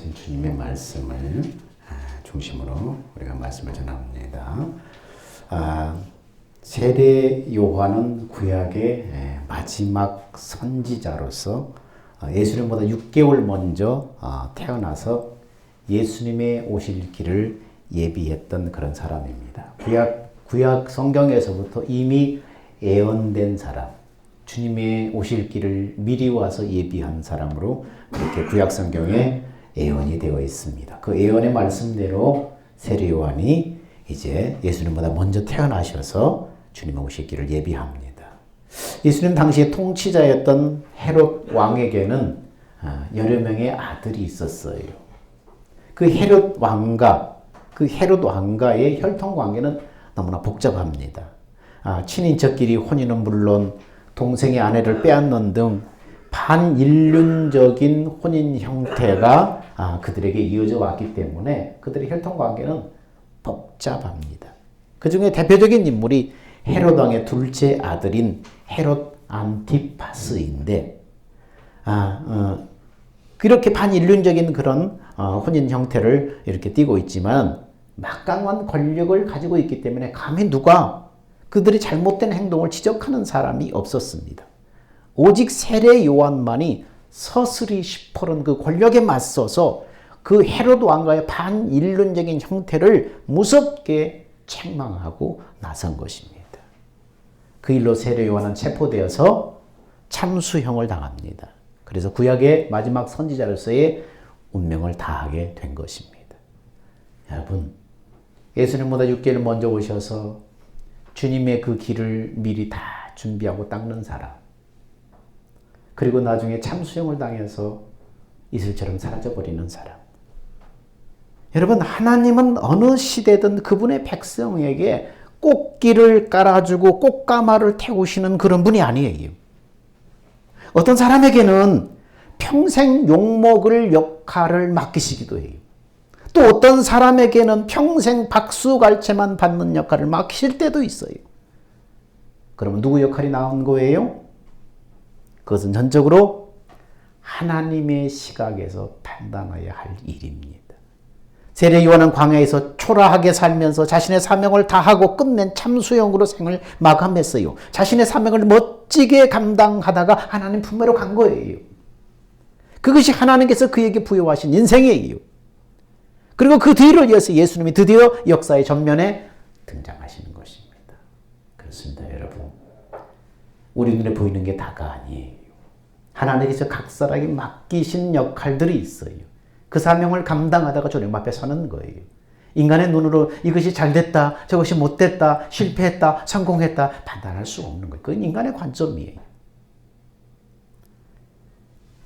하신 주님의 말씀을 중심으로 우리가 말씀을 전합니다. 세례 요한은 구약의 마지막 선지자로서 예수님보다 6개월 먼저 태어나서 예수님의 오실 길을 예비했던 그런 사람입니다. 구약 성경에서부터 이미 예언된 사람, 주님의 오실 길을 미리 와서 예비한 사람으로 그렇게 구약 성경에 예언이 되어 있습니다. 그 예언의 말씀대로 세례 요한이 이제 예수님보다 먼저 태어나셔서 주님의 오실 길을 예비합니다. 예수님 당시에 통치자였던 헤롯 왕에게는 여러 명의 아들이 있었어요. 그 헤롯 왕과의 혈통 관계는 너무나 복잡합니다. 친인척끼리 혼인은 물론 동생의 아내를 빼앗는 등 반인륜적인 혼인 형태가 그들에게 이어져 왔기 때문에 그들의 혈통 관계는 복잡합니다. 그 중에 대표적인 인물이 헤롯 왕의 둘째 아들인 헤롯 안티파스인데, 그렇게 반인륜적인 그런 혼인 형태를 이렇게 띠고 있지만 막강한 권력을 가지고 있기 때문에 감히 누가 그들이 잘못된 행동을 지적하는 사람이 없었습니다. 오직 세례 요한만이 서슬이 시퍼런 그 권력에 맞서서 그 헤롯 왕과의 반인륜적인 형태를 무섭게 책망하고 나선 것입니다. 그 일로 세례 요한은 체포되어서 참수형을 당합니다. 그래서 구약의 마지막 선지자로서의 운명을 다하게 된 것입니다. 여러분, 예수님보다 6개월 먼저 오셔서 주님의 그 길을 미리 다 준비하고 닦는 사람, 그리고 나중에 참수형을 당해서 이슬처럼 사라져버리는 사람. 여러분, 하나님은 어느 시대든 그분의 백성에게 꽃길을 깔아주고 꽃가마를 태우시는 그런 분이 아니에요. 어떤 사람에게는 평생 욕먹을 역할을 맡기시기도 해요. 또 어떤 사람에게는 평생 박수갈채만 받는 역할을 맡기실 때도 있어요. 그러면 누구 역할이 나온 거예요? 그것은 전적으로 하나님의 시각에서 판단해야 할 일입니다. 세례 요한은 광야에서 초라하게 살면서 자신의 사명을 다하고 끝낸 참수형으로 생을 마감했어요. 자신의 사명을 멋지게 감당하다가 하나님 품으로 간 거예요. 그것이 하나님께서 그에게 부여하신 인생이에요. 그리고 그 뒤를 이어서 예수님이 드디어 역사의 전면에 등장하시는 것입니다. 그렇습니다, 여러분. 우리 눈에 보이는 게 다가 아니에요. 하나님께서 각 사람에게 맡기신 역할들이 있어요. 그 사명을 감당하다가 주님 앞에 서는 거예요. 인간의 눈으로 이것이 잘됐다, 저것이 못됐다, 실패했다, 성공했다 판단할 수 없는 거예요. 그건 인간의 관점이에요.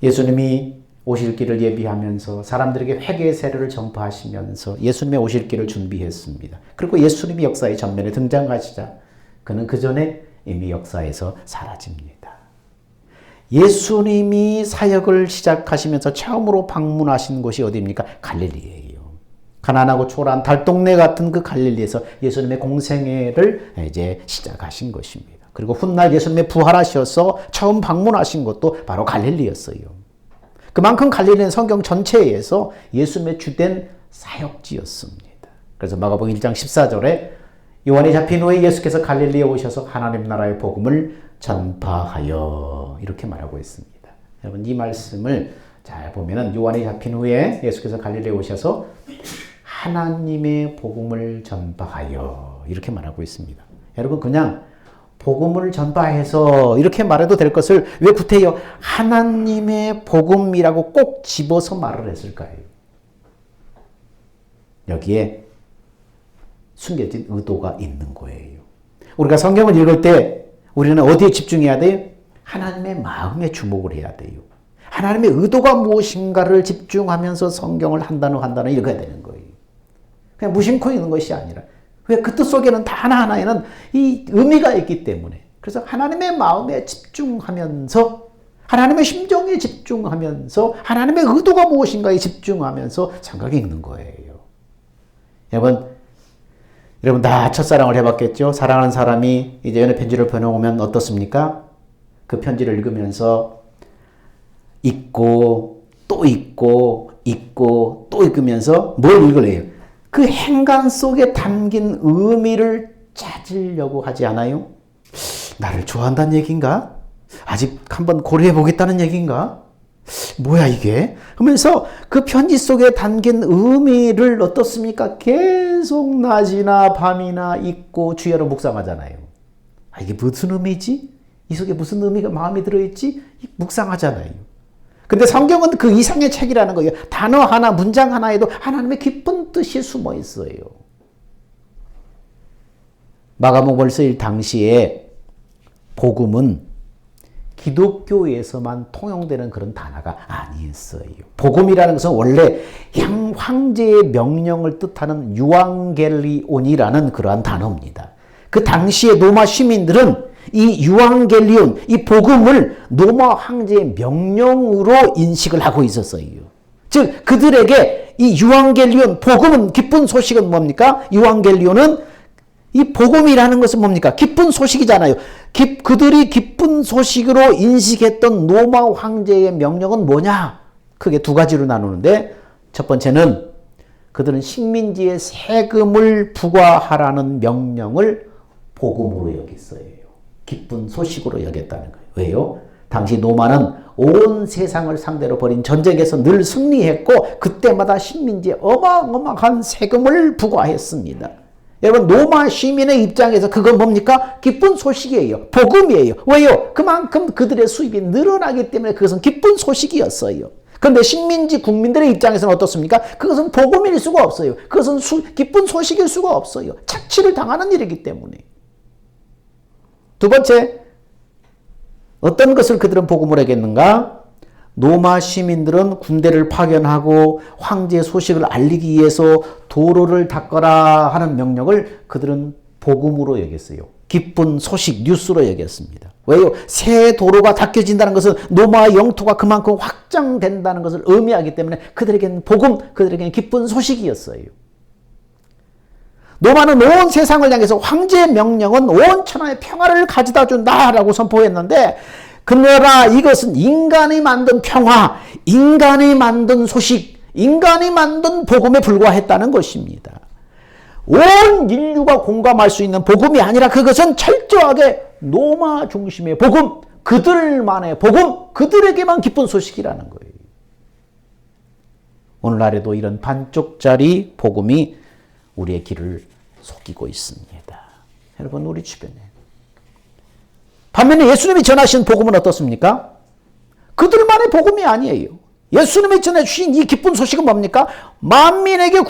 예수님이 오실 길을 예비하면서 사람들에게 회개의 세례를 전파하시면서 예수님의 오실 길을 준비했습니다. 그리고 예수님이 역사의 전면에 등장하시자 그는 그 전에 이미 역사에서 사라집니다. 예수님이 사역을 시작하시면서 처음으로 방문하신 곳이 어디입니까? 갈릴리예요. 가난하고 초라한 달동네 같은 그 갈릴리에서 예수님의 공생애를 이제 시작하신 것입니다. 그리고 훗날 예수님의 부활하셔서 처음 방문하신 곳도 바로 갈릴리였어요. 그만큼 갈릴리는 성경 전체에서 예수님의 주된 사역지였습니다. 그래서 마가복음 1장 14절에 요한이 잡힌 후에 예수께서 갈릴리에 오셔서 하나님 나라의 복음을 전파하여 이렇게 말하고 있습니다. 여러분, 이 말씀을 잘 보면은 요한이 잡힌 후에 예수께서 갈릴리에 오셔서 하나님의 복음을 전파하여 이렇게 말하고 있습니다. 여러분, 그냥 복음을 전파해서 이렇게 말해도 될 것을 왜 구태여 하나님의 복음이라고 꼭 집어서 말을 했을까요? 여기에 숨겨진 의도가 있는 거예요. 우리가 성경을 읽을 때 우리는 어디에 집중해야 돼요? 하나님의 마음에 주목을 해야 돼요. 하나님의 의도가 무엇인가를 집중하면서 성경을 한 단어 한 단어 읽어야 되는 거예요. 그냥 무심코 읽는 것이 아니라 왜 그 뜻 속에는 다 하나하나에는 이 의미가 있기 때문에 그래서 하나님의 마음에 집중하면서 하나님의 심정에 집중하면서 하나님의 의도가 무엇인가에 집중하면서 생각이 읽는 거예요. 여러분 다 첫사랑을 해봤겠죠? 사랑하는 사람이 이제 연애 편지를 보내오면 어떻습니까? 그 편지를 읽으면서 잊고 또 잊고 읽고 또 읽으면서 뭘 읽으래요? 그 행간 속에 담긴 의미를 찾으려고 하지 않아요? 나를 좋아한다는 얘기인가? 아직 한번 고려해 보겠다는 얘기인가? 뭐야 이게? 하면서 그 편지 속에 담긴 의미를 어떻습니까? 계속 낮이나 밤이나 읽고 주야로 묵상하잖아요. 아, 이게 무슨 의미지? 이 속에 무슨 의미가 마음에 들어있지? 묵상하잖아요. 근데 성경은 그 이상의 책이라는 거예요. 단어 하나, 문장 하나에도 하나님의 깊은 뜻이 숨어 있어요. 마가복음을 쓸 당시에 복음은 기독교에서만 통용되는 그런 단어가 아니었어요. 복음이라는 것은 원래 황제의 명령을 뜻하는 유앙겔리온이라는 그러한 단어입니다. 그 당시에 로마 시민들은 이 유앙겔리온, 이 복음을 로마 황제의 명령으로 인식을 하고 있었어요. 즉 그들에게 이 유앙겔리온, 복음은 기쁜 소식은 뭡니까? 유앙겔리온은 이 복음이라는 것은 뭡니까? 기쁜 소식이잖아요. 그들이 기쁜 소식으로 인식했던 로마 황제의 명령은 뭐냐? 크게 두 가지로 나누는데 첫 번째는 그들은 식민지의 세금을 부과하라는 명령을 복음으로 여겼어요. 기쁜 소식으로 여겼다는 거예요. 왜요? 당시 로마는 온 세상을 상대로 벌인 전쟁에서 늘 승리했고 그때마다 식민지에 어마어마한 세금을 부과했습니다. 여러분 로마 시민의 입장에서 그건 뭡니까? 기쁜 소식이에요. 복음이에요. 왜요? 그만큼 그들의 수입이 늘어나기 때문에 그것은 기쁜 소식이었어요. 그런데 식민지 국민들의 입장에서는 어떻습니까? 그것은 복음일 수가 없어요. 그것은 기쁜 소식일 수가 없어요. 착취를 당하는 일이기 때문에. 두 번째, 어떤 것을 그들은 복음으로 여겼는가? 로마 시민들은 군대를 파견하고 황제의 소식을 알리기 위해서 도로를 닦아라 하는 명령을 그들은 복음으로 여겼어요. 기쁜 소식, 뉴스로 여겼습니다. 왜요? 새 도로가 닦여진다는 것은 로마의 영토가 그만큼 확장된다는 것을 의미하기 때문에 그들에게는 복음, 그들에게는 기쁜 소식이었어요. 로마는 온 세상을 향해서 황제의 명령은 온 천하에 평화를 가져다 준다라고 선포했는데 그러나 이것은 인간이 만든 평화, 인간이 만든 소식, 인간이 만든 복음에 불과했다는 것입니다. 온 인류가 공감할 수 있는 복음이 아니라 그것은 철저하게 로마 중심의 복음, 그들만의 복음, 그들에게만 기쁜 소식이라는 거예요. 오늘날에도 이런 반쪽짜리 복음이 우리의 길을 속이고 있습니다. 여러분 우리 주변에. 반면에 예수님이 전하신 복음은 어떻습니까? 그들만의 복음이 아니에요. 예수님이 전해주신 이 기쁜 소식은 뭡니까? 만민에게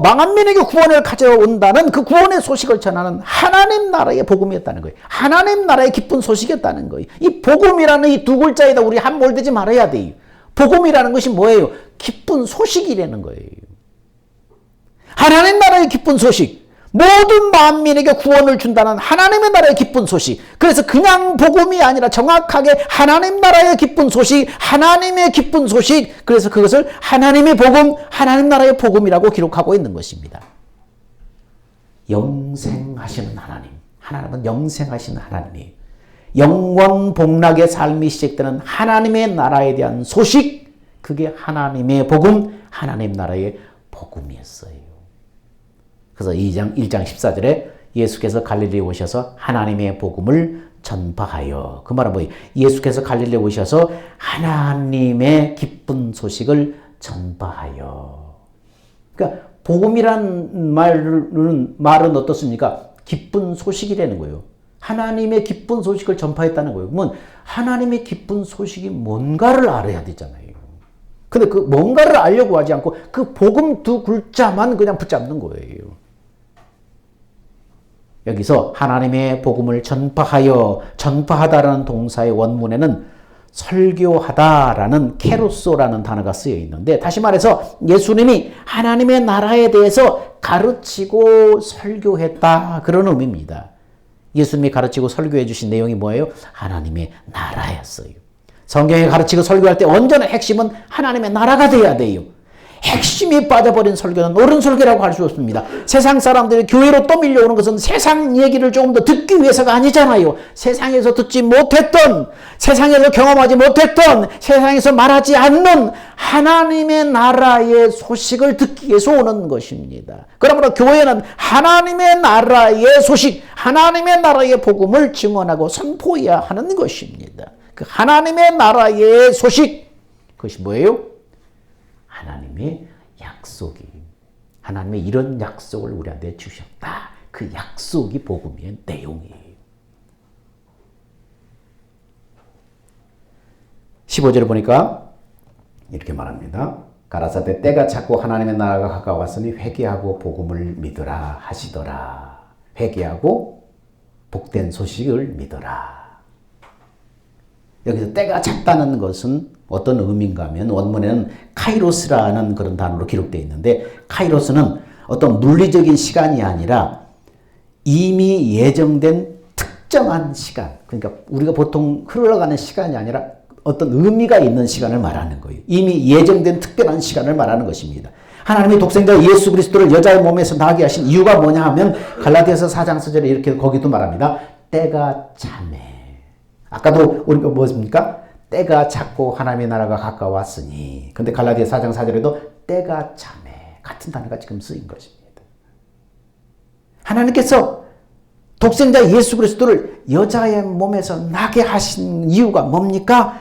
망한민에게 구원을 가져온다는 그 구원의 소식을 전하는 하나님 나라의 복음이었다는 거예요. 하나님 나라의 기쁜 소식이었다는 거예요. 이 복음이라는 이 두 글자에다 우리 함몰되지 말아야 돼요. 복음이라는 것이 뭐예요? 기쁜 소식이라는 거예요. 하나님 나라의 기쁜 소식, 모든 만민에게 구원을 준다는 하나님의 나라의 기쁜 소식. 그래서 그냥 복음이 아니라 정확하게 하나님 나라의 기쁜 소식, 하나님의 기쁜 소식. 그래서 그것을 하나님의 복음, 하나님 나라의 복음이라고 기록하고 있는 것입니다. 영생하시는 하나님. 하나님은 영생하시는 하나님이에요. 영원 복락의 삶이 시작되는 하나님의 나라에 대한 소식. 그게 하나님의 복음, 하나님 나라의 복음이었어요. 그래서 1장 14절에 예수께서 갈릴리에 오셔서 하나님의 복음을 전파하여. 그 말은 뭐예요? 예수께서 갈릴리에 오셔서 하나님의 기쁜 소식을 전파하여. 그러니까 복음이란 말은 어떻습니까? 기쁜 소식이라는 거예요. 하나님의 기쁜 소식을 전파했다는 거예요. 그러면 하나님의 기쁜 소식이 뭔가를 알아야 되잖아요. 근데 그 뭔가를 알려고 하지 않고 그 복음 두 글자만 그냥 붙잡는 거예요. 여기서 하나님의 복음을 전파하다라는 동사의 원문에는 설교하다라는 케로소라는 단어가 쓰여 있는데, 다시 말해서 예수님이 하나님의 나라에 대해서 가르치고 설교했다, 그런 의미입니다. 예수님이 가르치고 설교해 주신 내용이 뭐예요? 하나님의 나라였어요. 성경에 가르치고 설교할 때 언제나 핵심은 하나님의 나라가 돼야 돼요. 핵심이 빠져버린 설교는 옳은 설교라고 할 수 없습니다. 세상 사람들이 교회로 또 밀려오는 것은 세상 얘기를 조금 더 듣기 위해서가 아니잖아요. 세상에서 듣지 못했던, 세상에서 경험하지 못했던, 세상에서 말하지 않는 하나님의 나라의 소식을 듣기 위해서 오는 것입니다. 그러므로 교회는 하나님의 나라의 소식, 하나님의 나라의 복음을 증언하고 선포해야 하는 것입니다. 그 하나님의 나라의 소식, 그것이 뭐예요? 하나님의 약속이, 하나님의 이런 약속을 우리한테 주셨다. 그 약속이 복음의 내용이에요. 15절을 보니까 이렇게 말합니다. 가라사대 때가 찼고 하나님의 나라가 가까웠으니 회개하고 복음을 믿으라 하시더라. 회개하고 복된 소식을 믿어라. 여기서 때가 찼다는 것은 어떤 의미인가 하면 원문에는 카이로스라는 그런 단어로 기록되어 있는데, 카이로스는 어떤 물리적인 시간이 아니라 이미 예정된 특정한 시간, 그러니까 우리가 보통 흘러가는 시간이 아니라 어떤 의미가 있는 시간을 말하는 거예요. 이미 예정된 특별한 시간을 말하는 것입니다. 하나님의 독생자 예수 그리스도를 여자의 몸에서 나게 하신 이유가 뭐냐 하면 갈라디아서 4장 4절에 이렇게 거기도 말합니다. 때가 차네. 아까도 우리가 뭐였습니까? 때가 찼고 하나님의 나라가 가까웠으니. 근데 갈라디아 4장 4절에도 때가 차네. 같은 단어가 지금 쓰인 것입니다. 하나님께서 독생자 예수 그리스도를 여자의 몸에서 나게 하신 이유가 뭡니까?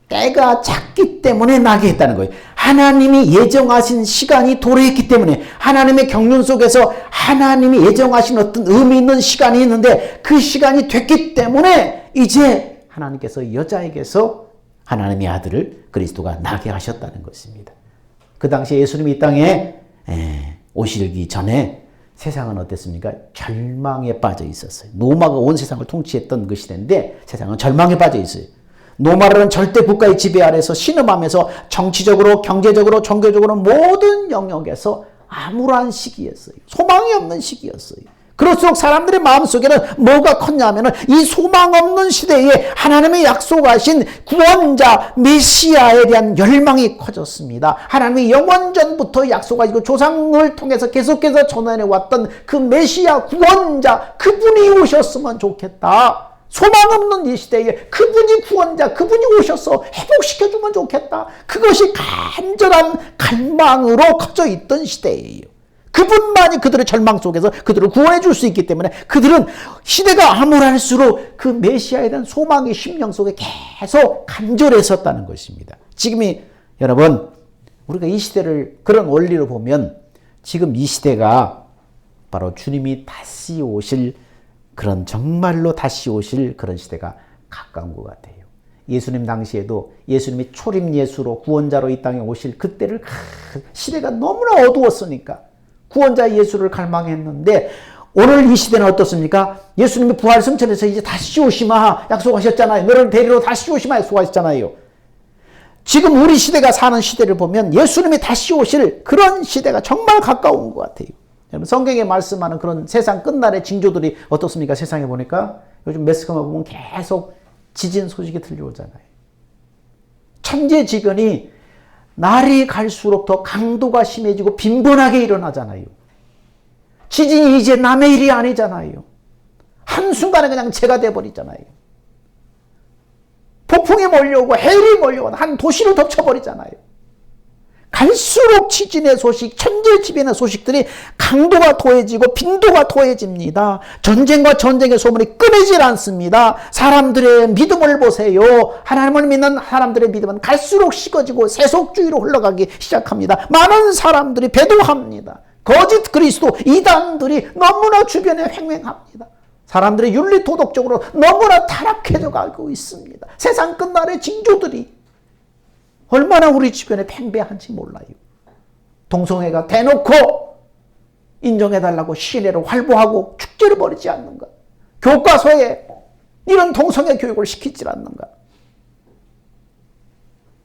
때가 찼기 때문에 나게 했다는 거예요. 하나님이 예정하신 시간이 도래했기 때문에, 하나님의 경륜 속에서 하나님이 예정하신 어떤 의미 있는 시간이 있는데 그 시간이 됐기 때문에 이제 하나님께서 여자에게서 하나님의 아들을 그리스도가 나게 하셨다는 것입니다. 그 당시에 예수님이 이 땅에 오시기 전에 세상은 어땠습니까? 절망에 빠져 있었어요. 노마가 온 세상을 통치했던 그 시대인데 세상은 절망에 빠져 있어요. 노마라는 절대 국가의 지배 아래서 신음하면서 정치적으로, 경제적으로, 종교적으로 모든 영역에서 암울한 시기였어요. 소망이 없는 시기였어요. 그럴수록 사람들의 마음속에는 뭐가 컸냐면 이 소망 없는 시대에 하나님의 약속하신 구원자 메시아에 대한 열망이 커졌습니다. 하나님이 영원전부터 약속하시고 조상을 통해서 계속해서 전해왔던 그 메시아 구원자, 그분이 오셨으면 좋겠다. 소망 없는 이 시대에 그분이 구원자, 그분이 오셔서 회복시켜주면 좋겠다. 그것이 간절한 갈망으로 커져 있던 시대예요. 그분만이 그들의 절망 속에서 그들을 구원해 줄 수 있기 때문에 그들은 시대가 암울할수록 그 메시아에 대한 소망의 심령 속에 계속 간절했었다는 것입니다. 지금이 여러분, 우리가 이 시대를 그런 원리로 보면 지금 이 시대가 바로 주님이 다시 오실, 그런 정말로 다시 오실 그런 시대가 가까운 것 같아요. 예수님 당시에도 예수님이 초림 예수로 구원자로 이 땅에 오실 그때를 시대가 너무나 어두웠으니까 구원자 예수를 갈망했는데, 오늘 이 시대는 어떻습니까? 예수님이 부활 승천해서 이제 다시 오시마 약속하셨잖아요. 너를 데리러 다시 오시마 약속하셨잖아요. 지금 우리 시대가 사는 시대를 보면 예수님이 다시 오실 그런 시대가 정말 가까운 것 같아요. 여러분, 성경에 말씀하는 그런 세상 끝날의 징조들이 어떻습니까? 세상에 보니까 요즘 매스컴을 보면 계속 지진 소식이 들려오잖아요. 천재지변이 날이 갈수록 더 강도가 심해지고 빈번하게 일어나잖아요. 지진이 이제 남의 일이 아니잖아요. 한순간에 그냥 재가 돼버리잖아요. 폭풍이 몰려오고 해일이 몰려오고 한 도시를 덮쳐버리잖아요. 갈수록 지진의 소식, 천재지변의 소식들이 강도가 더해지고 빈도가 더해집니다. 전쟁과 전쟁의 소문이 끊이질 않습니다. 사람들의 믿음을 보세요. 하나님을 믿는 사람들의 믿음은 갈수록 식어지고 세속주의로 흘러가기 시작합니다. 많은 사람들이 배도합니다. 거짓 그리스도, 이단들이 너무나 주변에 횡행합니다. 사람들의 윤리 도덕적으로 너무나 타락해져 가고 있습니다. 세상 끝날의 징조들이 얼마나 우리 주변에 팽배한지 몰라요. 동성애가 대놓고 인정해달라고 시내로 활보하고 축제를 벌이지 않는가? 교과서에 이런 동성애 교육을 시키지 않는가?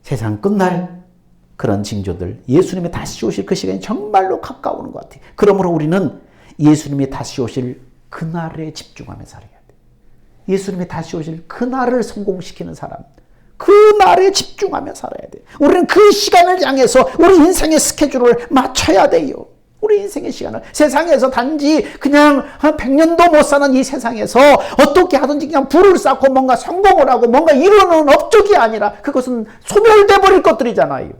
세상 끝날 그런 징조들, 예수님이 다시 오실 그 시간이 정말로 가까우는 것 같아요. 그러므로 우리는 예수님이 다시 오실 그날에 집중하며 살아야 돼요. 예수님이 다시 오실 그날을 성공시키는 사람, 그날에 집중하며 살아야 돼. 우리는 그 시간을 향해서 우리 인생의 스케줄을 맞춰야 돼요. 우리 인생의 시간을. 세상에서 단지 그냥 한 100년도 못 사는 이 세상에서 어떻게 하든지 그냥 불을 쌓고 뭔가 성공을 하고 뭔가 이루는 업적이 아니라 그것은 소멸돼 버릴 것들이잖아요.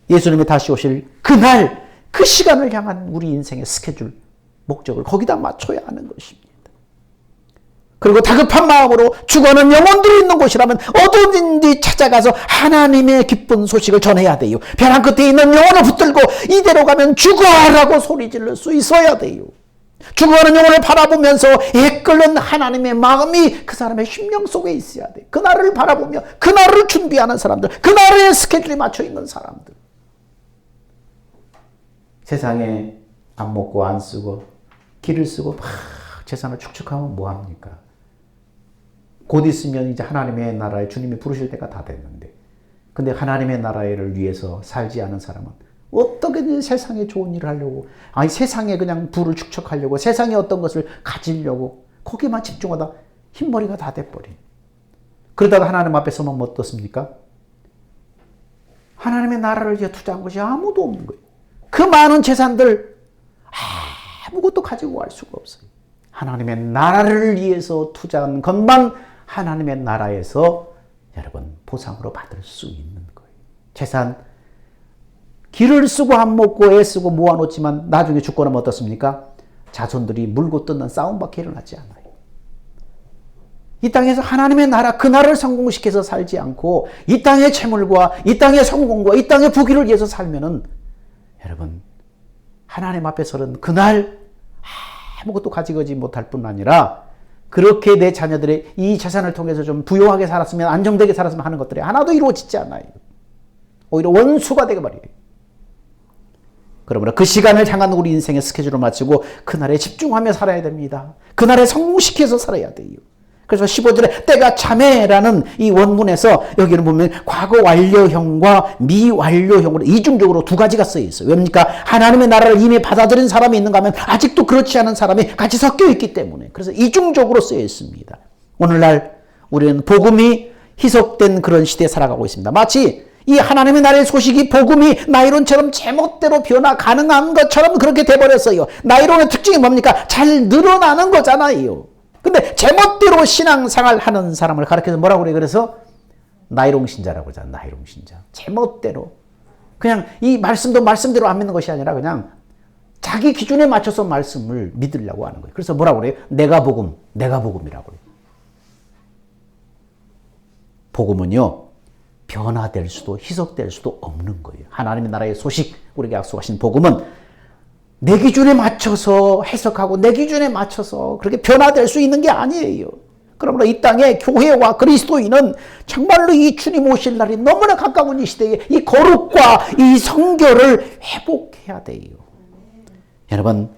예수님이 다시 오실 그날 그 시간을 향한 우리 인생의 스케줄, 목적을 거기다 맞춰야 하는 것입니다. 그리고 다급한 마음으로 죽어가는 영혼들이 있는 곳이라면 어디든지 찾아가서 하나님의 기쁜 소식을 전해야 돼요. 벼랑 끝에 있는 영혼을 붙들고 이대로 가면 죽어라고 소리 지를 수 있어야 돼요. 죽어가는 영혼을 바라보면서 애끓는 하나님의 마음이 그 사람의 심령 속에 있어야 돼요. 그날을 바라보며 그날을 준비하는 사람들, 그날의 스케줄에 맞춰 있는 사람들. 세상에 안 먹고 안 쓰고 길을 쓰고 막 재산을 축적하면 뭐합니까? 곧 있으면 이제 하나님의 나라에 주님이 부르실 때가 다 됐는데, 근데 하나님의 나라를 위해서 살지 않은 사람은 어떻게든 세상에 좋은 일을 하려고, 아니 세상에 그냥 부를 축적하려고, 세상에 어떤 것을 가지려고 거기만 집중하다 흰머리가 다 돼버린. 그러다가 하나님 앞에 서면 뭐 어떻습니까? 하나님의 나라를 위해 투자한 것이 아무도 없는 거예요. 그 많은 재산들 아무것도 가지고 갈 수가 없어요. 하나님의 나라를 위해서 투자한 것만 하나님의 나라에서 여러분 보상으로 받을 수 있는 거예요. 재산 길을 쓰고 안 먹고 애쓰고 모아놓지만 나중에 죽고 나면 어떻습니까? 자손들이 물고 뜯는 싸움밖에 일어나지 않아요. 이 땅에서 하나님의 나라 그 나라를 성공시켜서 살지 않고 이 땅의 채물과 이 땅의 성공과 이 땅의 부귀를 위해서 살면은 여러분 하나님 앞에서는 그날 아무것도 가지고지 못할 뿐 아니라 그렇게 내 자녀들의 이 재산을 통해서 좀 부유하게 살았으면 안정되게 살았으면 하는 것들이 하나도 이루어지지 않아요. 오히려 원수가 되어버려요. 그러므로 그 시간을 향한 우리 인생의 스케줄을 마치고 그날에 집중하며 살아야 됩니다. 그날에 성공시켜서 살아야 돼요. 그래서 15절에 때가 참에라는 이 원문에서 여기는 보면 과거 완료형과 미완료형으로 이중적으로 두 가지가 쓰여 있어요. 왜입니까? 하나님의 나라를 이미 받아들인 사람이 있는가 하면 아직도 그렇지 않은 사람이 같이 섞여 있기 때문에 그래서 이중적으로 쓰여 있습니다. 오늘날 우리는 복음이 희석된 그런 시대에 살아가고 있습니다. 마치 이 하나님의 나라의 소식이 복음이 나이론처럼 제멋대로 변화 가능한 것처럼 그렇게 돼버렸어요. 나이론의 특징이 뭡니까? 잘 늘어나는 거잖아요. 근데 제멋대로 신앙생활 하는 사람을 가르쳐서 뭐라고 그래? 그래서 나이롱 신자라고 하잖아. 나이롱 신자. 제멋대로. 그냥 이 말씀도 말씀대로 안 믿는 것이 아니라 그냥 자기 기준에 맞춰서 말씀을 믿으려고 하는 거예요. 그래서 뭐라고 그래요? 내가 복음, 내가 복음이라고 그래요. 복음은요, 변화될 수도 희석될 수도 없는 거예요. 하나님의 나라의 소식, 우리에게 약속하신 복음은 내 기준에 맞춰서 해석하고 내 기준에 맞춰서 그렇게 변화될 수 있는 게 아니에요. 그러므로 이 땅의 교회와 그리스도인은 정말로 이 주님 오실 날이 너무나 가까운 이 시대에 이 거룩과 이 성결을 회복해야 돼요. 여러분,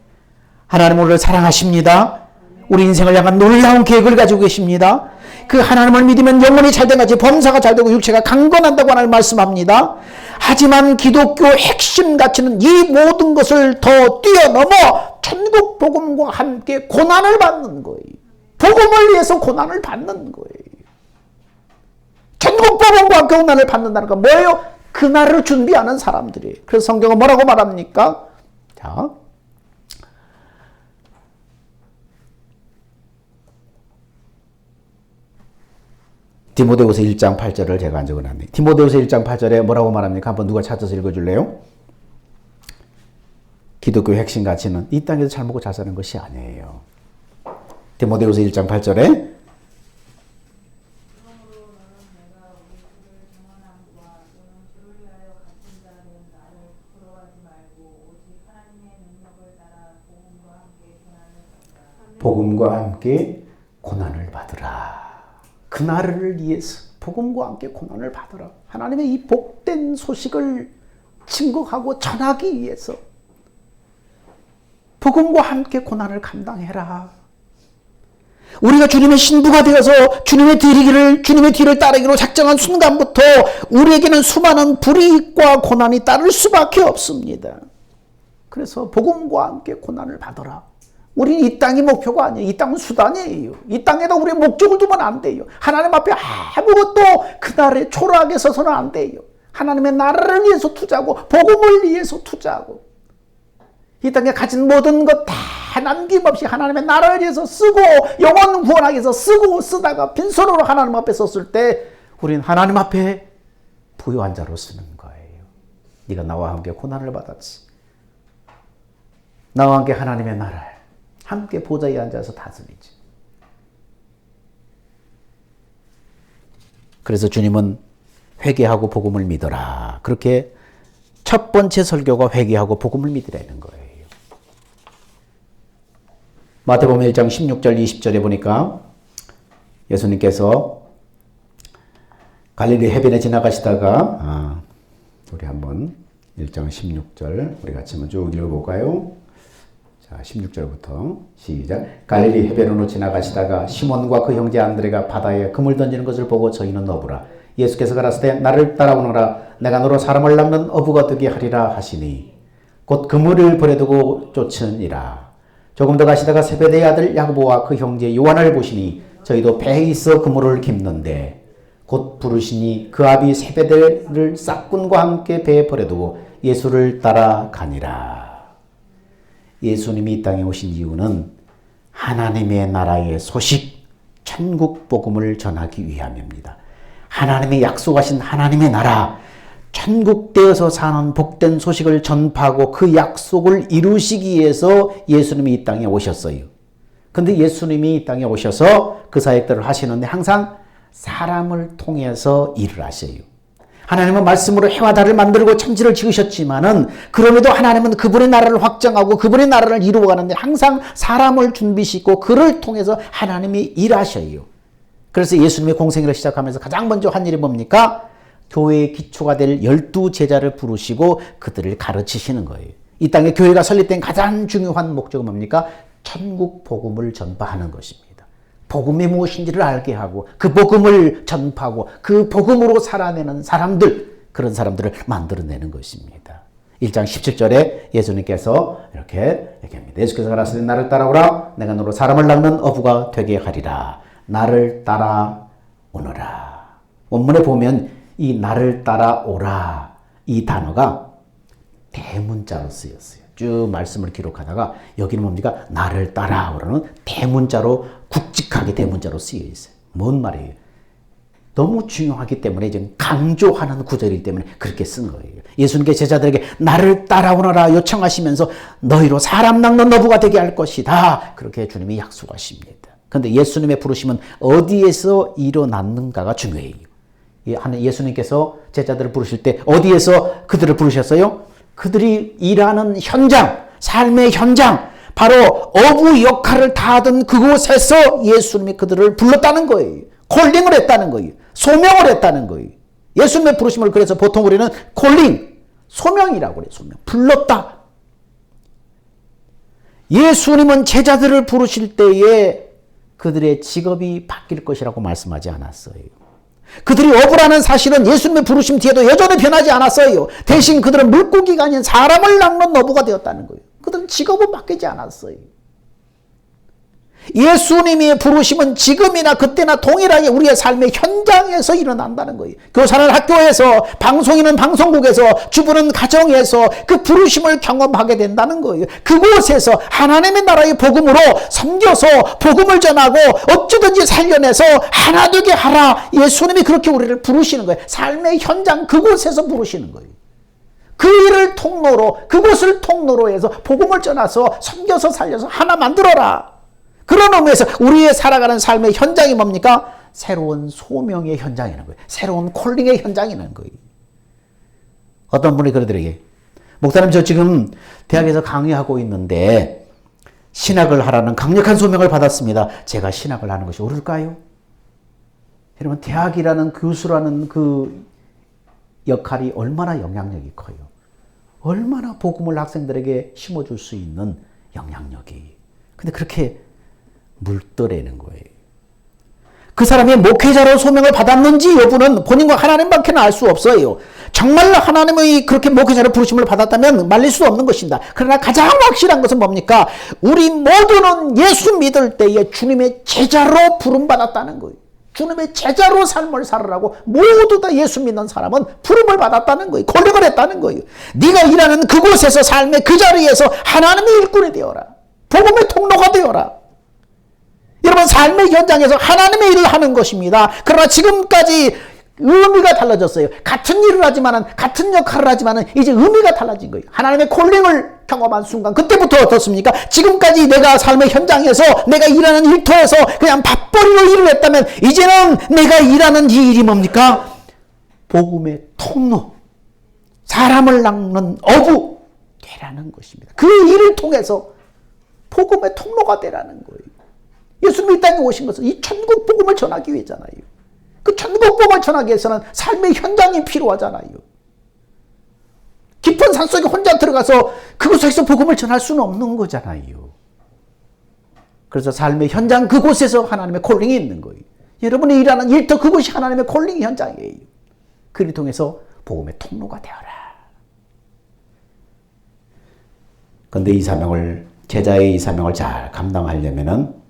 하나님은 우리를 사랑하십니다. 우리 인생을 향한 놀라운 계획을 가지고 계십니다. 그 하나님을 믿으면 영혼이 잘된 같이 범사가 잘되고 육체가 강건한다고 하나님 말씀합니다. 하지만 기독교 핵심 가치는 이 모든 것을 더 뛰어넘어 천국 복음과 함께 고난을 받는 거예요. 복음을 위해서 고난을 받는 거예요. 천국 복음과 함께 고난을 받는다는 건 뭐예요? 그날을 준비하는 사람들이에요. 그래서 성경은 뭐라고 말합니까? 자, 디모데후서 1장 8절을 제가 안 적어놨네요. 디모데후서 1장 8절에 뭐라고 말합니까? 한번 누가 찾아서 읽어줄래요? 기독교의 핵심 가치는 이 땅에서 잘 먹고 잘 사는 것이 아니에요. 디모데후서 1장 8절에 복음과 함께 고난을 받으라. 그날을 위해서 복음과 함께 고난을 받으라. 하나님의 이 복된 소식을 증거하고 전하기 위해서 복음과 함께 고난을 감당해라. 우리가 주님의 신부가 되어서 주님의 뒤를 따르기로 작정한 순간부터 우리에게는 수많은 불이익과 고난이 따를 수밖에 없습니다. 그래서 복음과 함께 고난을 받으라. 우리는 이 땅이 목표가 아니에요. 이 땅은 수단이에요. 이 땅에다 우리의 목적을 두면 안 돼요. 하나님 앞에 아무것도 그날에 초라하게 서서는 안 돼요. 하나님의 나라를 위해서 투자하고 복음을 위해서 투자하고 이 땅에 가진 모든 것 다 남김없이 하나님의 나라를 위해서 쓰고 영혼 구원하기 위해서 쓰고 쓰다가 빈손으로 하나님 앞에 섰을 때 우리는 하나님 앞에 부요한 자로 쓰는 거예요. 네가 나와 함께 고난을 받았지. 나와 함께 하나님의 나라를 함께 보좌에 앉아서 다스리지. 그래서 주님은 회개하고 복음을 믿어라. 그렇게 첫 번째 설교가 회개하고 복음을 믿으라는 거예요. 마태복음 1장 16절 20절에 보니까 예수님께서 갈릴리 해변에 지나가시다가 우리 한번 1장 16절 우리 같이 한번 쭉 읽어볼까요? 자, 16절부터 시작. 갈릴리 해변으로 지나가시다가 시몬과 그 형제 안드레가 바다에 그물 던지는 것을 보고 저희는 어부라. 예수께서 가라사대 나를 따라오너라. 내가 너로 사람을 낚는 어부가 되게 하리라 하시니 곧 그물을 버려두고 쫓으니라. 조금 더 가시다가 세베대의 아들 야고보와 그 형제 요한을 보시니 저희도 배에 있어 그물을 깁는데 곧 부르시니 그 아비 세베대를 싹군과 함께 배에 버려두고 예수를 따라가니라. 예수님이 이 땅에 오신 이유는 하나님의 나라의 소식, 천국 복음을 전하기 위함입니다. 하나님이 약속하신 하나님의 나라, 천국되어서 사는 복된 소식을 전파하고 그 약속을 이루시기 위해서 예수님이 이 땅에 오셨어요. 근데 예수님이 이 땅에 오셔서 그 사역들을 하시는데 항상 사람을 통해서 일을 하셔요. 하나님은 말씀으로 해와 달을 만들고 천지를 지으셨지만은 그럼에도 하나님은 그분의 나라를 확정하고 그분의 나라를 이루어가는데 항상 사람을 준비시키고 그를 통해서 하나님이 일하셔요. 그래서 예수님의 공생애를 시작하면서 가장 먼저 한 일이 뭡니까? 교회의 기초가 될 12제자를 부르시고 그들을 가르치시는 거예요. 이 땅에 교회가 설립된 가장 중요한 목적은 뭡니까? 천국 복음을 전파하는 것입니다. 복음이 무엇인지를 알게 하고 그 복음을 전파하고 그 복음으로 살아내는 사람들, 그런 사람들을 만들어내는 것입니다. 1장 17절에 예수님께서 이렇게 얘기합니다. 예수께서 가라사대 나를 따라오라. 내가 너로 사람을 낚는 어부가 되게 하리라. 나를 따라오너라. 원문에 보면 이 나를 따라오라 이 단어가 대문자로 쓰였어요. 쭉 말씀을 기록하다가 여기는 뭡니까? 나를 따라오라는 대문자로 굵직하게 대문자로 쓰여 있어요. 뭔 말이에요? 너무 중요하기 때문에 지금 강조하는 구절이기 때문에 그렇게 쓴 거예요. 예수님께 제자들에게 나를 따라오너라 요청하시면서 너희로 사람 낚는 어부가 되게 할 것이다. 그렇게 주님이 약속하십니다. 그런데 예수님의 부르심은 어디에서 일어났는가가 중요해요. 예수님께서 제자들을 부르실 때 어디에서 그들을 부르셨어요? 그들이 일하는 현장, 삶의 현장, 바로 어부 역할을 다하던 그곳에서 예수님이 그들을 불렀다는 거예요. 콜링을 했다는 거예요. 소명을 했다는 거예요. 예수님의 부르심을 그래서 보통 우리는 콜링, 소명이라고 그래요. 소명. 불렀다. 예수님은 제자들을 부르실 때에 그들의 직업이 바뀔 것이라고 말씀하지 않았어요. 그들이 어부라는 사실은 예수님의 부르심 뒤에도 여전히 변하지 않았어요. 대신 그들은 물고기가 아닌 사람을 낚는 어부가 되었다는 거예요. 그들은 직업은 바뀌지 않았어요. 예수님의 부르심은 지금이나 그때나 동일하게 우리의 삶의 현장에서 일어난다는 거예요. 교사는 학교에서, 방송인은 방송국에서, 주부는 가정에서 그 부르심을 경험하게 된다는 거예요. 그곳에서 하나님의 나라의 복음으로 섬겨서 복음을 전하고 어찌든지 살려내서 하나 되게 하라. 예수님이 그렇게 우리를 부르시는 거예요. 삶의 현장 그곳에서 부르시는 거예요. 그 일을 통로로, 그곳을 통로로 해서 복음을 전해서 섬겨서 살려서 하나 만들어라. 그런 의미에서 우리의 살아가는 삶의 현장이 뭡니까? 새로운 소명의 현장이라는 거예요. 새로운 콜링의 현장이라는 거예요. 어떤 분이 그러더래요. 목사님, 저 지금 대학에서 강의하고 있는데 신학을 하라는 강력한 소명을 받았습니다. 제가 신학을 하는 것이 옳을까요? 여러분, 대학이라는 교수라는 그 역할이 얼마나 영향력이 커요. 얼마나 복음을 학생들에게 심어줄 수 있는 영향력이. 근데 그렇게 물더라는 거예요. 그 사람이 목회자로 소명을 받았는지 여부는 본인과 하나님밖에 알 수 없어요. 정말로 하나님의 그렇게 목회자로 부르심을 받았다면 말릴 수 없는 것입니다. 그러나 가장 확실한 것은 뭡니까? 우리 모두는 예수 믿을 때에 주님의 제자로 부름받았다는 거예요. 주님의 제자로 삶을 살으라고 모두 다 예수 믿는 사람은 부름을 받았다는 거예요. 권력을 했다는 거예요. 네가 일하는 그곳에서 삶의 그 자리에서 하나님의 일꾼이 되어라. 복음의 통로가 되어라. 여러분, 삶의 현장에서 하나님의 일을 하는 것입니다. 그러나 지금까지 의미가 달라졌어요. 같은 일을 하지만은, 같은 역할을 하지만은 이제 의미가 달라진 거예요. 하나님의 콜링을 경험한 순간, 그때부터 어떻습니까? 지금까지 내가 삶의 현장에서, 내가 일하는 일터에서 그냥 밥벌이로 일을 했다면, 이제는 내가 일하는 이 일이 뭡니까? 복음의 통로, 사람을 낚는 어부 되라는 것입니다. 그 일을 통해서 복음의 통로가 되라는 거예요. 예수님이 이 땅에 오신 것은 이 천국 복음을 전하기 위해잖아요. 그 천국 복음을 전하기 위해서는 삶의 현장이 필요하잖아요. 깊은 산속에 혼자 들어가서 그곳에서 복음을 전할 수는 없는 거잖아요. 그래서 삶의 현장 그곳에서 하나님의 콜링이 있는 거예요. 여러분이 일하는 일터 그곳이 하나님의 콜링 현장이에요. 그를 통해서 복음의 통로가 되어라. 그런데 이 사명을, 제자의 이 사명을 잘 감당하려면은,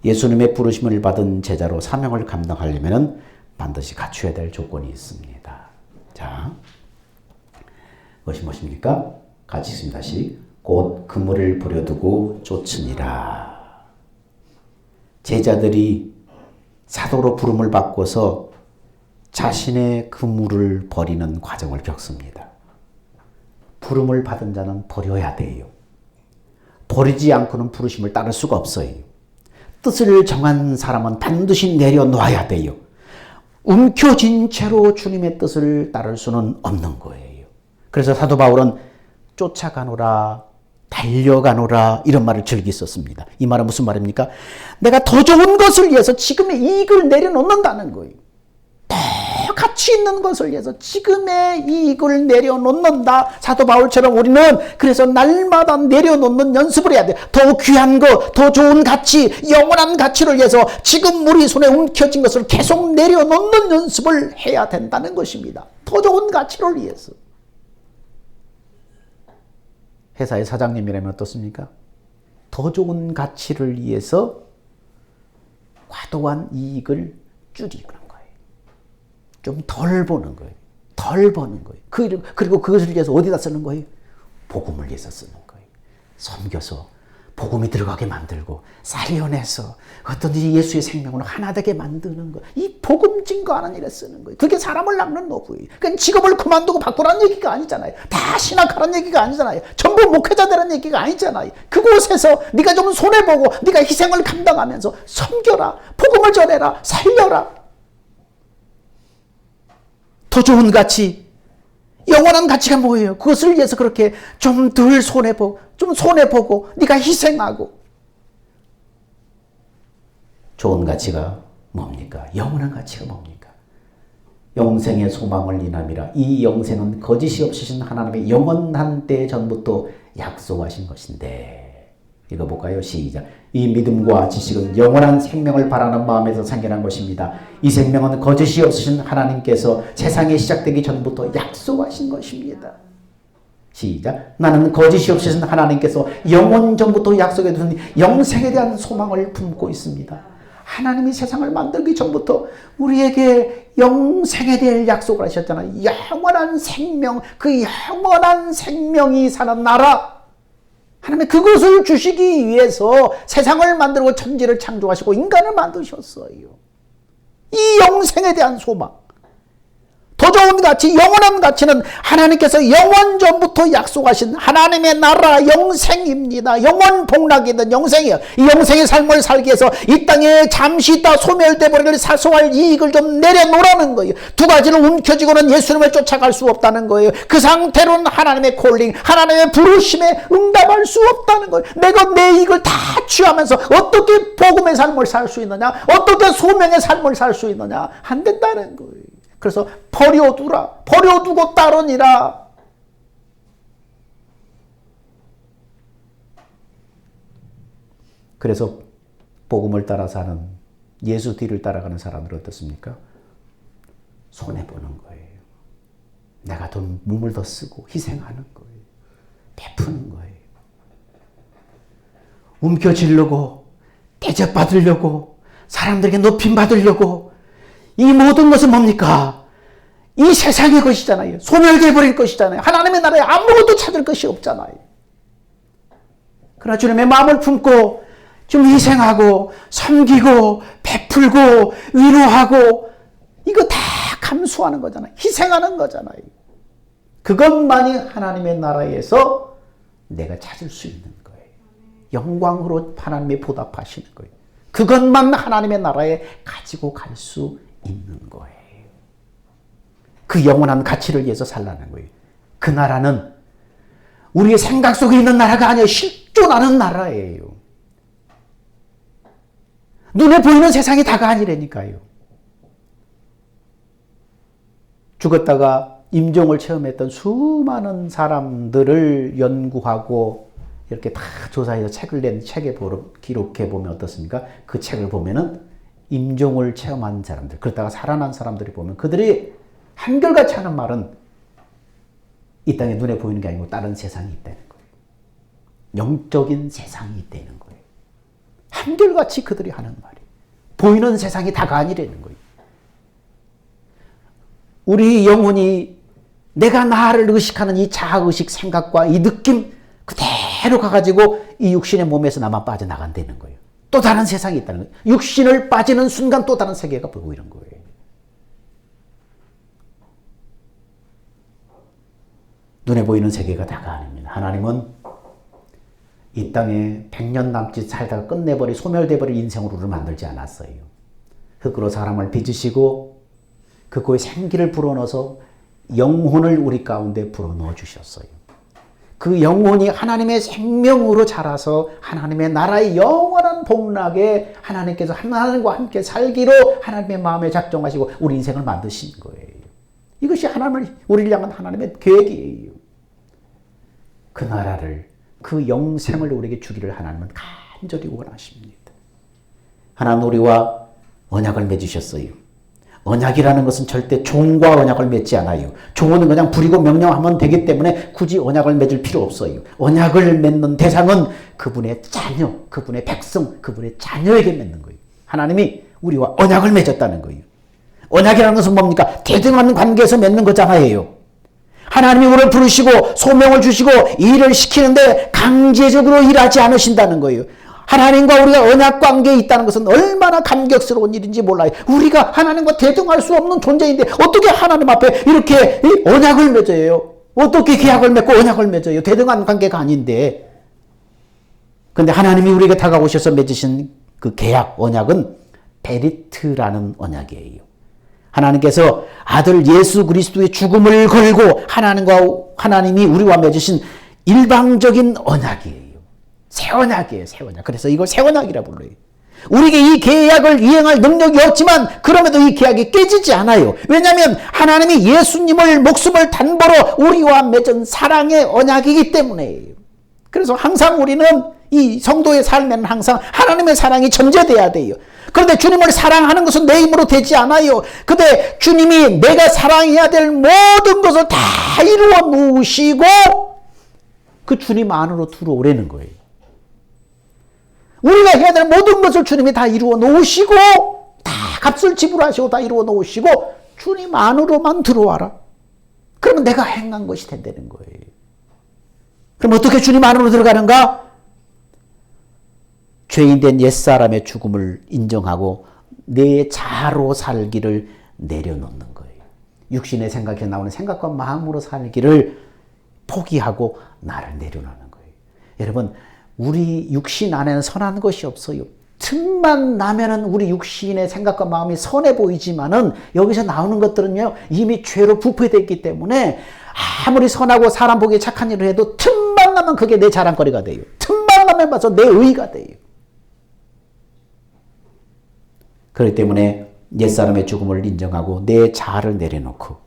예수님의 부르심을 받은 제자로 사명을 감당하려면 반드시 갖춰야 될 조건이 있습니다. 자, 그것이 무엇입니까? 같이 읽습니다. 다시. 곧 그물을 버려두고 쫓으니라. 제자들이 사도로 부름을 받고서 자신의 그물을 버리는 과정을 겪습니다. 부름을 받은 자는 버려야 돼요. 버리지 않고는 부르심을 따를 수가 없어요. 뜻을 정한 사람은 반드시 내려놓아야 돼요. 움켜쥔 채로 주님의 뜻을 따를 수는 없는 거예요. 그래서 사도 바울은 쫓아가노라, 달려가노라 이런 말을 즐기 썼습니다. 이 말은 무슨 말입니까? 내가 더 좋은 것을 위해서 지금의 이익을 내려놓는다는 거예요. 더 가치 있는 것을 위해서 지금의 이익을 내려놓는다. 사도 바울처럼 우리는 그래서 날마다 내려놓는 연습을 해야 돼. 더 귀한 것, 더 좋은 가치, 영원한 가치를 위해서 지금 우리 손에 움켜진 것을 계속 내려놓는 연습을 해야 된다는 것입니다. 더 좋은 가치를 위해서. 회사의 사장님이라면 어떻습니까? 더 좋은 가치를 위해서 과도한 이익을 줄이는 거예요. 좀 덜 보는 거예요. 덜 버는 거예요. 그리고 그것을 위해서 어디다 쓰는 거예요? 복음을 위해서 쓰는 거예요. 섬겨서 복음이 들어가게 만들고 살려내서 어떤지 예수의 생명으로 하나 되게 만드는 거. 이 복음 증거하는 일에 쓰는 거예요. 그게 사람을 낚는 노부예요. 그러니까 직업을 그만두고 바꾸라는 얘기가 아니잖아요. 다 신학하라는 얘기가 아니잖아요. 전부 목회자 되라는 얘기가 아니잖아요. 그곳에서 네가 좀 손해보고 네가 희생을 감당하면서 섬겨라. 복음을 전해라. 살려라. 더 좋은 가치, 영원한 가치가 뭐예요? 그것을 위해서 그렇게 좀 덜 손해보고, 좀 손해보고, 네가 희생하고. 좋은 가치가 뭡니까? 영원한 가치가 뭡니까? 영생의 소망을 인함이라. 이 영생은 거짓이 없으신 하나님의 영원한 때 전부터 약속하신 것인데. 읽어볼까요? 시작. 이 믿음과 지식은 영원한 생명을 바라는 마음에서 생겨난 것입니다. 이 생명은 거짓이 없으신 하나님께서 세상이 시작되기 전부터 약속하신 것입니다. 시작. 나는 거짓이 없으신 하나님께서 영원 전부터 약속해 두신 영생에 대한 소망을 품고 있습니다. 하나님이 세상을 만들기 전부터 우리에게 영생에 대해 약속을 하셨잖아요. 영원한 생명, 그 영원한 생명이 사는 나라. 하나님이 그것을 주시기 위해서 세상을 만들고 천지를 창조하시고 인간을 만드셨어요. 이 영생에 대한 소망, 더 좋은 가치, 영원한 가치는 하나님께서 영원 전부터 약속하신 하나님의 나라 영생입니다. 영원 복락이든 영생이에요. 이 영생의 삶을 살기 위해서 이 땅에 잠시 있다 소멸돼 버릴 사소할 이익을 좀 내려놓으라는 거예요. 두 가지를 움켜쥐고는 예수님을 쫓아갈 수 없다는 거예요. 그 상태로는 하나님의 콜링, 하나님의 부르심에 응답할 수 없다는 거예요. 내가 내 이익을 다 취하면서 어떻게 복음의 삶을 살 수 있느냐, 어떻게 소명의 삶을 살 수 있느냐, 안 된다는 거예요. 그래서 버려두라. 버려두고 따르니라. 그래서 복음을 따라 사는 예수 뒤를 따라가는 사람들은 어떻습니까? 손해보는 거예요. 내가 몸을 더 쓰고 희생하는 거예요. 베푸는 거예요. 움켜쥐려고, 대접받으려고, 사람들에게 높임받으려고, 이 모든 것은 뭡니까? 이 세상의 것이잖아요. 소멸되어 버릴 것이잖아요. 하나님의 나라에 아무것도 찾을 것이 없잖아요. 그러나 주님의 마음을 품고 좀 희생하고 섬기고 베풀고 위로하고 이거 다 감수하는 거잖아요. 희생하는 거잖아요. 그것만이 하나님의 나라에서 내가 찾을 수 있는 거예요. 영광으로 하나님이 보답하시는 거예요. 그것만 하나님의 나라에 가지고 갈 수 있는 거예요. 그 영원한 가치를 위해서 살라는 거예요. 그 나라는 우리의 생각 속에 있는 나라가 아니에요. 실존하는 나라예요. 눈에 보이는 세상이 다가 아니라니까요. 죽었다가 임종을 체험했던 수많은 사람들을 연구하고 이렇게 다 조사해서 책을 낸 책에 기록해 보면 어떻습니까? 그 책을 보면은 임종을 체험한 사람들, 그러다가 살아난 사람들이 보면 그들이 한결같이 하는 말은 이 땅에 눈에 보이는 게 아니고 다른 세상이 있다는 거예요. 영적인 세상이 있다는 거예요. 한결같이 그들이 하는 말이 보이는 세상이 다가 아니라는 거예요. 우리 영혼이 내가 나를 의식하는 이 자아의식 생각과 이 느낌 그대로 가가지고 이 육신의 몸에서 나만 빠져나간다는 거예요. 또 다른 세상이 있다는 거예요. 육신을 빠지는 순간 또 다른 세계가 보이는 거예요. 눈에 보이는 세계가 다가 아닙니다. 하나님은 이 땅에 100년 남짓 살다가 끝내버리 소멸돼버릴 인생으로 우리를 만들지 않았어요. 흙으로 사람을 빚으시고 그거에 생기를 불어넣어서 영혼을 우리 가운데 불어넣어 주셨어요. 그 영혼이 하나님의 생명으로 자라서 하나님의 나라의 영원한 복락에 하나님께서 하나님과 함께 살기로 하나님의 마음에 작정하시고 우리 인생을 만드신 거예요. 이것이 우리를 향한 하나님의 계획이에요. 그 나라를, 그 영생을 우리에게 주기를 하나님은 간절히 원하십니다. 하나님 우리와 언약을 맺으셨어요. 언약이라는 것은 절대 종과 언약을 맺지 않아요. 종은 그냥 부리고 명령하면 되기 때문에 굳이 언약을 맺을 필요 없어요. 언약을 맺는 대상은 그분의 자녀, 그분의 백성, 그분의 자녀에게 맺는 거예요. 하나님이 우리와 언약을 맺었다는 거예요. 언약이라는 것은 뭡니까? 대등한 관계에서 맺는 거잖아요. 하나님이 우리를 부르시고 소명을 주시고 일을 시키는데 강제적으로 일하지 않으신다는 거예요. 하나님과 우리가 언약 관계에 있다는 것은 얼마나 감격스러운 일인지 몰라요. 우리가 하나님과 대등할 수 없는 존재인데 어떻게 하나님 앞에 이렇게 언약을 맺어요? 어떻게 계약을 맺고 언약을 맺어요? 대등한 관계가 아닌데. 그런데 하나님이 우리에게 다가오셔서 맺으신 그 계약, 언약은 베리트라는 언약이에요. 하나님께서 아들 예수 그리스도의 죽음을 걸고 하나님이 우리와 맺으신 일방적인 언약이에요. 새 언약이에요. 새 언약. 그래서 이걸 새 언약이라 불러요. 우리에게 이 계약을 이행할 능력이 없지만 그럼에도 이 계약이 깨지지 않아요. 왜냐하면 하나님이 예수님을 목숨을 단보로 우리와 맺은 사랑의 언약이기 때문에요. 그래서 항상 우리는 이 성도의 삶에는 항상 하나님의 사랑이 전제돼야 돼요. 그런데 주님을 사랑하는 것은 내 힘으로 되지 않아요. 근데 주님이 내가 사랑해야 될 모든 것을 다 이루어 놓으시고 그 주님 안으로 들어오라는 거예요. 우리가 해야 될 모든 것을 주님이 다 이루어 놓으시고 다 값을 지불하시고 다 이루어 놓으시고 주님 안으로만 들어와라. 그러면 내가 행한 것이 된다는 거예요. 그럼 어떻게 주님 안으로 들어가는가? 죄인된 옛사람의 죽음을 인정하고 내 자로 살기를 내려놓는 거예요. 육신의 생각에 나오는 생각과 마음으로 살기를 포기하고 나를 내려놓는 거예요. 여러분, 우리 육신 안에는 선한 것이 없어요. 틈만 나면은 우리 육신의 생각과 마음이 선해 보이지만은 여기서 나오는 것들은요, 이미 죄로 부패되어 있기 때문에 아무리 선하고 사람 보기에 착한 일을 해도 틈만 나면 그게 내 자랑거리가 돼요. 틈만 나면 봐서 내 의의가 돼요. 그렇기 때문에 옛사람의 죽음을 인정하고 내 자아를 내려놓고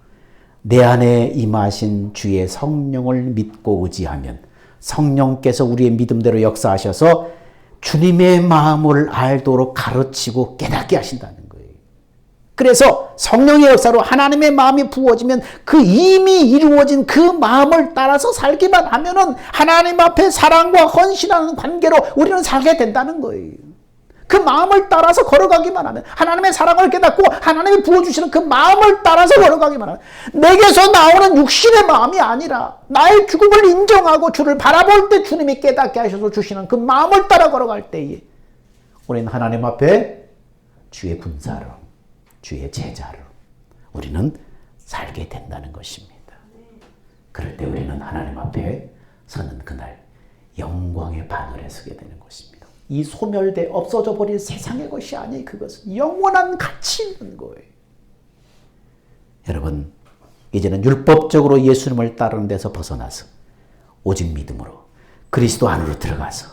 내 안에 임하신 주의 성령을 믿고 의지하면 성령께서 우리의 믿음대로 역사하셔서 주님의 마음을 알도록 가르치고 깨닫게 하신다는 거예요. 그래서 성령의 역사로 하나님의 마음이 부어지면 그 이미 이루어진 그 마음을 따라서 살기만 하면은 하나님 앞에 사랑과 헌신하는 관계로 우리는 살게 된다는 거예요. 그 마음을 따라서 걸어가기만 하면, 하나님의 사랑을 깨닫고 하나님이 부어주시는 그 마음을 따라서 걸어가기만 하면, 내게서 나오는 육신의 마음이 아니라 나의 죽음을 인정하고 주를 바라볼 때 주님이 깨닫게 하셔서 주시는 그 마음을 따라 걸어갈 때에 우리는 하나님 앞에 주의 군사로, 주의 제자로 우리는 살게 된다는 것입니다. 그럴 때 우리는 하나님 앞에 서는 그날 영광의 바늘에 서게 되는 것입니다. 이 소멸돼 없어져 버릴 세상의 것이 아니, 그것은 영원한 가치 있는 거예요. 여러분, 이제는 율법적으로 예수님을 따르는 데서 벗어나서 오직 믿음으로 그리스도 안으로 들어가서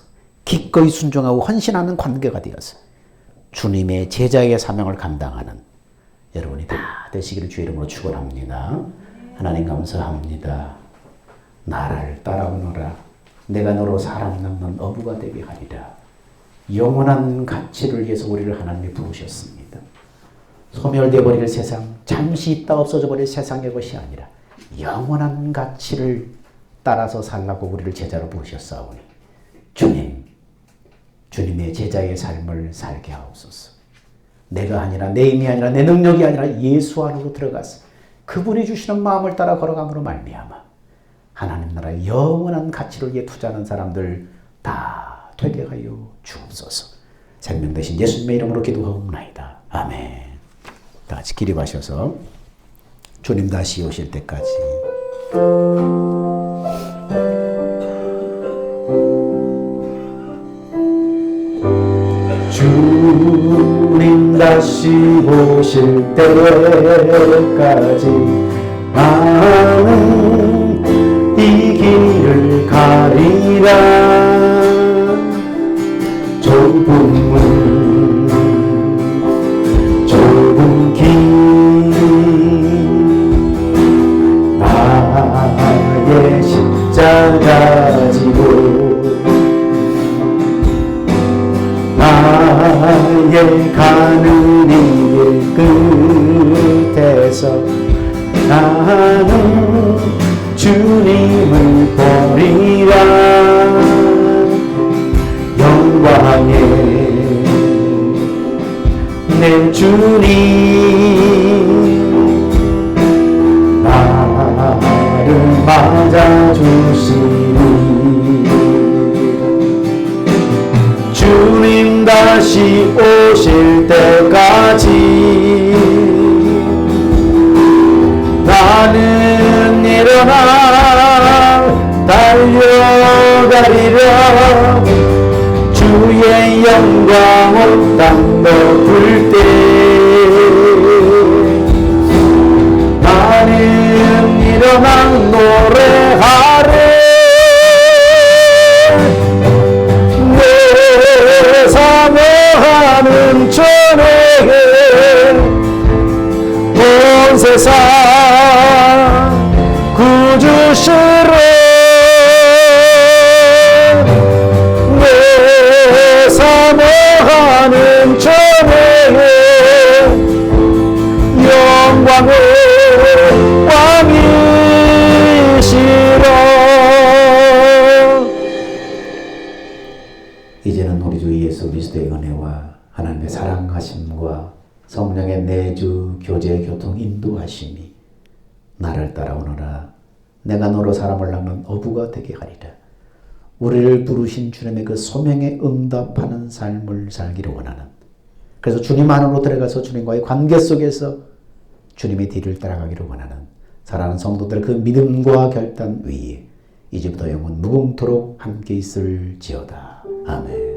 기꺼이 순종하고 헌신하는 관계가 되어서 주님의 제자의 사명을 감당하는 여러분이 다 되시기를 주의 이름으로 축원합니다. 하나님 감사합니다. 나를 따라오너라. 내가 너로 사람 낚는 어부가 되게 하리라. 영원한 가치를 위해서 우리를 하나님이 부르셨습니다. 소멸되어 버릴 세상, 잠시 있다 없어져 버릴 세상의 것이 아니라 영원한 가치를 따라서 살라고 우리를 제자로 부르셨사오니 주님, 주님의 제자의 삶을 살게 하옵소서. 내가 아니라 내 힘이 아니라 내 능력이 아니라 예수 안으로 들어가서 그분이 주시는 마음을 따라 걸어감으로 말미암아 하나님 나라의 영원한 가치를 위해 투자하는 사람들 다 되게 하여 주옵소서. 생명 되신 예수님의 이름으로 기도하옵나이다. 아멘. 다 같이 기립하셔서 주님 다시 오실 때까지 주님 다시 오실 때까지 나는 이 길을 가리라. 좁은 길 나의 십자가 지고 나의 가는 이 길 끝에서 나는 주님을 보리라. 영광의 내 주님 나를 맞아주시니 주님 다시 오실 때까지 나는 일어나 달려가리라. 주의 영광 온 땅 덮을 때 나는 일어나 노래하리. 내 사모하는 전에 온 세상 구주시로 사모하는 전에 영광의 왕이시라. 이제는 우리 주 예수 그리스도의 은혜와 하나님의 사랑하심과 성령의 내주 교제 교통 인도하심이 나를 따라오너라. 내가 너로 사람을 낚는 어부가 되게 하리라. 우리를 부르신 주님의 그 소명에 응답하는 삶을 살기를 원하는, 그래서 주님 안으로 들어가서 주님과의 관계 속에서 주님의 뒤를 따라가기를 원하는 사랑하는 성도들, 그 믿음과 결단 위에 이제부터 영원 무궁토록 함께 있을지어다. 아멘.